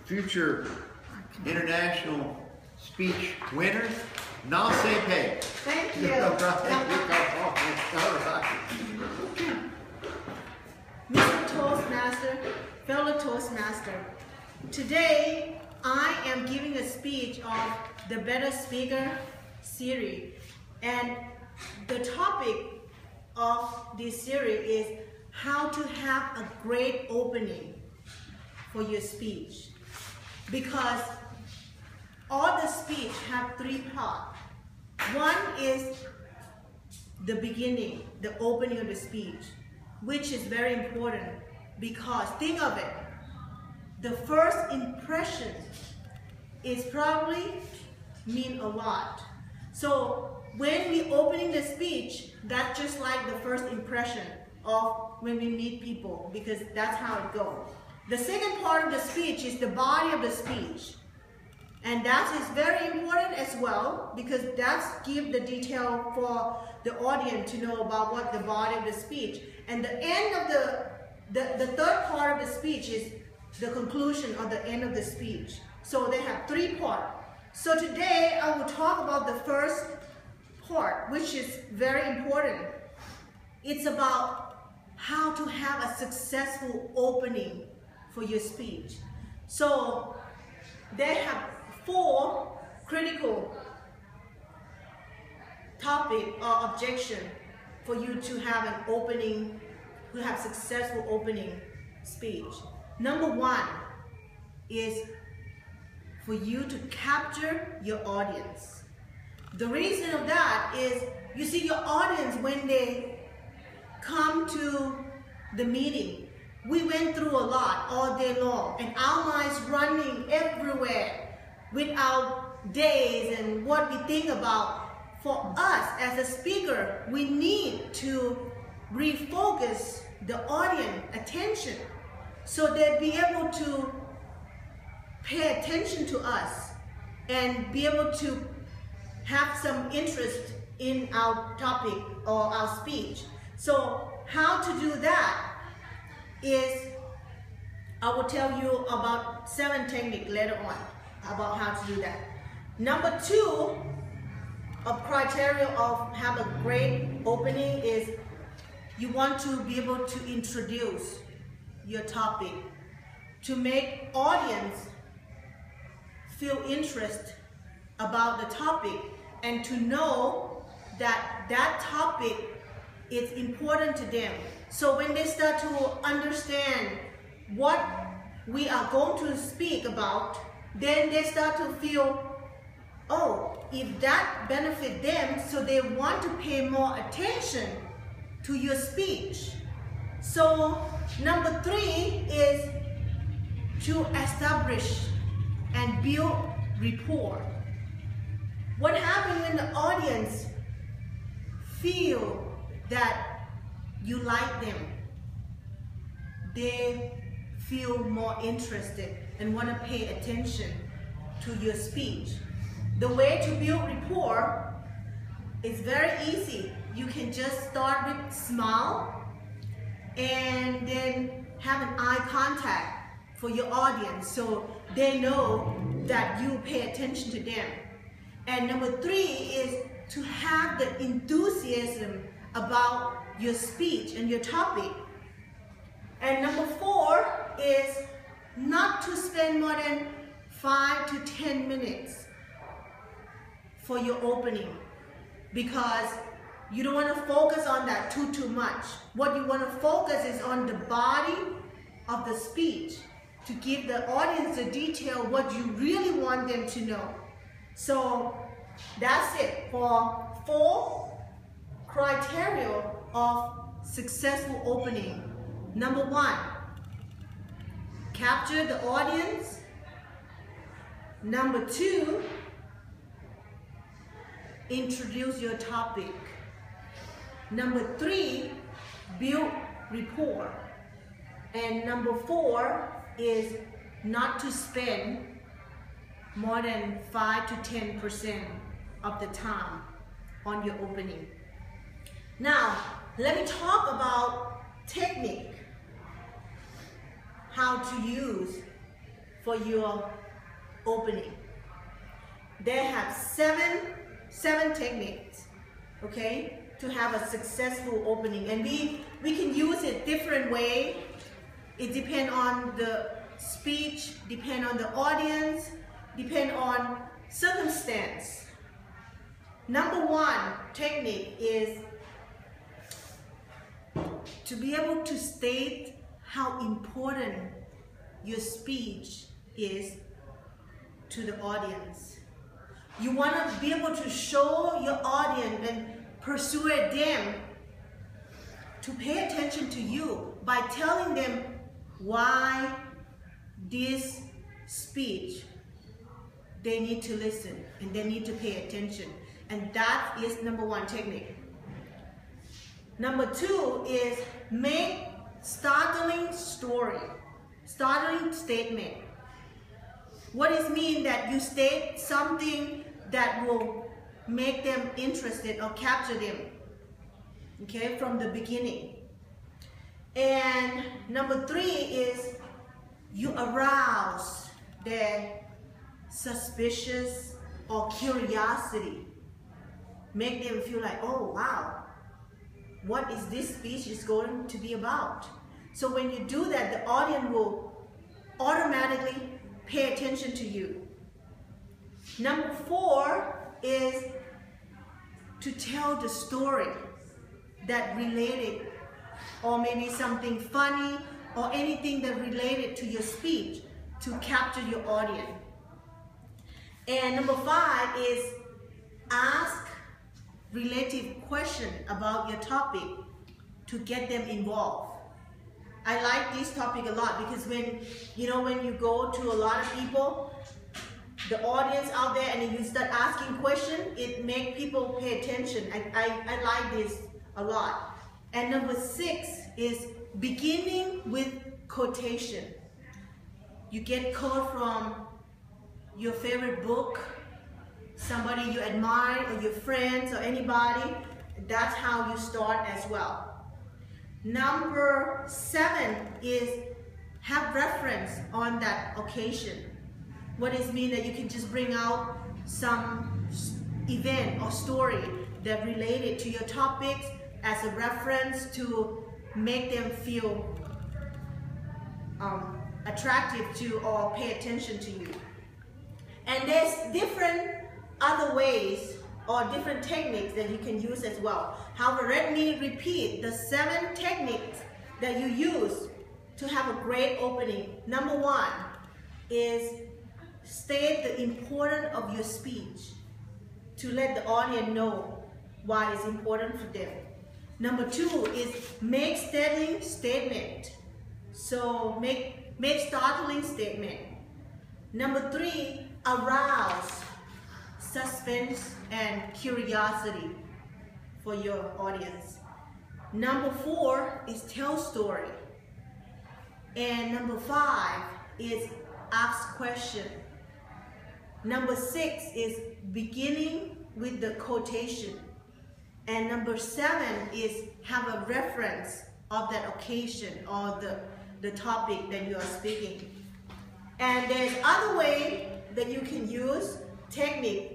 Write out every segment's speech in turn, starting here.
future international speech winners. Namaste Pei. Thank you. All right. Mr. Toastmaster, fellow Toastmaster, today I am giving a speech of the Better Speaker series, and the topic of this series is how to have a great opening for your speech, because all the speech have three parts. One is the beginning, the opening of the speech, which is very important, because think of it, the first impression is probably mean a lot. So when we opening the speech, that's just like the first impression of when we meet people, because that's how it goes. The second part of the speech is the body of the speech. And that is very important as well, because that's give the detail for the audience to know about what the body of the speech. And the end of the third part of the speech is the conclusion or the end of the speech. So they have three parts. So today I will talk about the first part, which is very important. It's about how to have a successful opening for your speech. So they have 4 critical topic or objection for you to have an opening, to have successful opening speech. Number 1 is for you to capture your audience. The reason of that is, you see, your audience, when they come to the meeting, we went through a lot all day long, and our minds running everywhere with our days and what we think about. For us as a speaker, we need to refocus the audience attention so they'll be able to pay attention to us and be able to have some interest in our topic or our speech. So how to do that is, I will tell you about 7 techniques later on about how to do that. Number 2 of criteria of have a great opening is you want to be able to introduce your topic to make audience feel interest about the topic and to know that that topic is important to them. So when they start to understand what we are going to speak about, then they start to feel, oh, if that benefits them, so they want to pay more attention to your speech. So number 3 is to establish and build rapport. What happens when the audience feel that you like them? They feel more interested and want to pay attention to your speech. The way to build rapport is very easy. You can just start with smile and then have an eye contact for your audience so they know that you pay attention to them. And number 3 is to have the enthusiasm about your speech and your topic. And number 4 is not to spend more than 5 to 10 minutes for your opening, because you don't want to focus on that too much. What you want to focus is on the body of the speech to give the audience the detail what you really want them to know. So that's it for 4 criteria of successful opening. Number 1, capture the audience. Number 2, introduce your topic. Number 3, build rapport. And number 4 is not to spend more than 5 to 10% of the time on your opening. Now, let me talk about technique, how to use for your opening. They have seven techniques, okay, to have a successful opening, and we can use it different way. It depends on the speech, depend on the audience, depend on circumstance. Number one technique is to be able to state how important your speech is to the audience. You want to be able to show your audience and persuade them to pay attention to you by telling them why this speech they need to listen and they need to pay attention. And that is number one technique. Number two is make startling story, startling statement. What does it mean that you state something that will make them interested or capture them, okay, from the beginning. And number three is you arouse their suspicious or curiosity. Make them feel like, oh wow, what is this speech is going to be about? So when you do that, the audience will automatically pay attention to you. Number four is to tell the story that related, or maybe something funny or anything that related to your speech to capture your audience. And number five is ask relative question about your topic to get them involved. I like this topic a lot because when you go to a lot of people, the audience out there, and you start asking questions, it makes people pay attention. I like this a lot. And number six is beginning with quotation. You get quote from your favorite book, somebody you admire, or your friends, or anybody. That's how you start as well. Number seven is have reference on that occasion. What does it mean? That you can just bring out some event or story that related to your topics as a reference to make them feel attractive to or pay attention to you. And there's different other ways or different techniques that you can use as well. However, let me repeat the 7 techniques that you use to have a great opening. Number one is state the importance of your speech to let the audience know why it's important for them. Number two is make startling statement. So make startling statement. Number three, arouse suspense and curiosity for your audience. Number four is tell story. And number 5 is ask question. Number 6 is beginning with the quotation. And number 7 is have a reference of that occasion or the topic that you are speaking. And there's other way that you can use technique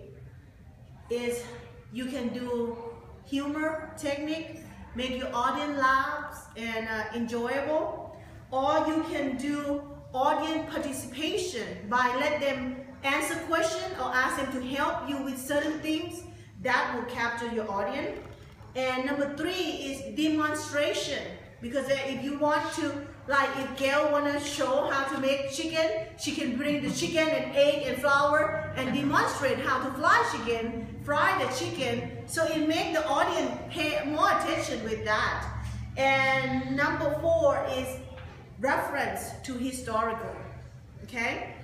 is you can do humor technique, make your audience laugh and enjoyable, or you can do audience participation by let them answer question or ask them to help you with certain things that will capture your audience. And number 3 is demonstration, because if you want to, like if Gail want to show how to make chicken, she can bring the chicken and egg and flour and demonstrate how to fry the chicken, so it make the audience pay more attention with that. And number 4 is reference to historical. Okay?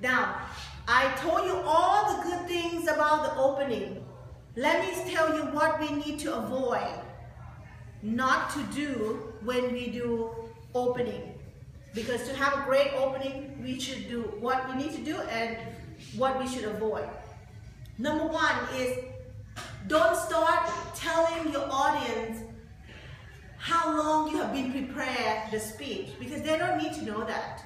Now, I told you all the good things about the opening. Let me tell you what we need to avoid not to do when we do opening. Because to have a great opening, we should do what we need to do and what we should avoid. Number 1 is don't start telling your audience how long you have been prepared the speech, because they don't need to know that.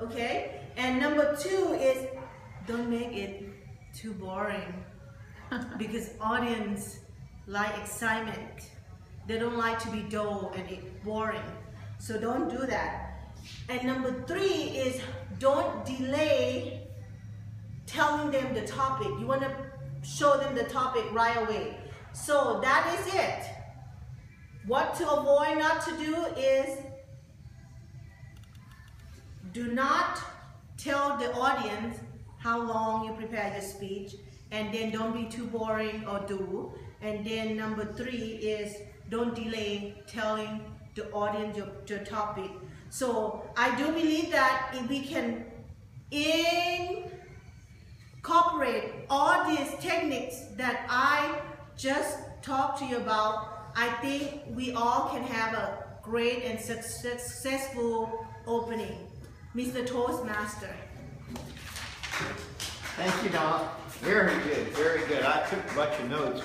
Okay? And number 2 is don't make it too boring because audience like excitement. They don't like to be dull and boring. So don't do that. And number 3 is don't delay telling them the topic. You want to show them the topic right away. So that is it. What to avoid not to do is do not tell the audience how long you prepare your speech, and then don't be too boring or dull. And then number 3 is don't delay telling the audience your topic. So I do believe that if we can incorporate all these techniques that I just talked to you about, I think we all can have a great and successful opening. Mr. Toastmaster. Thank you, Doc. Very good, very good. I took a bunch of notes.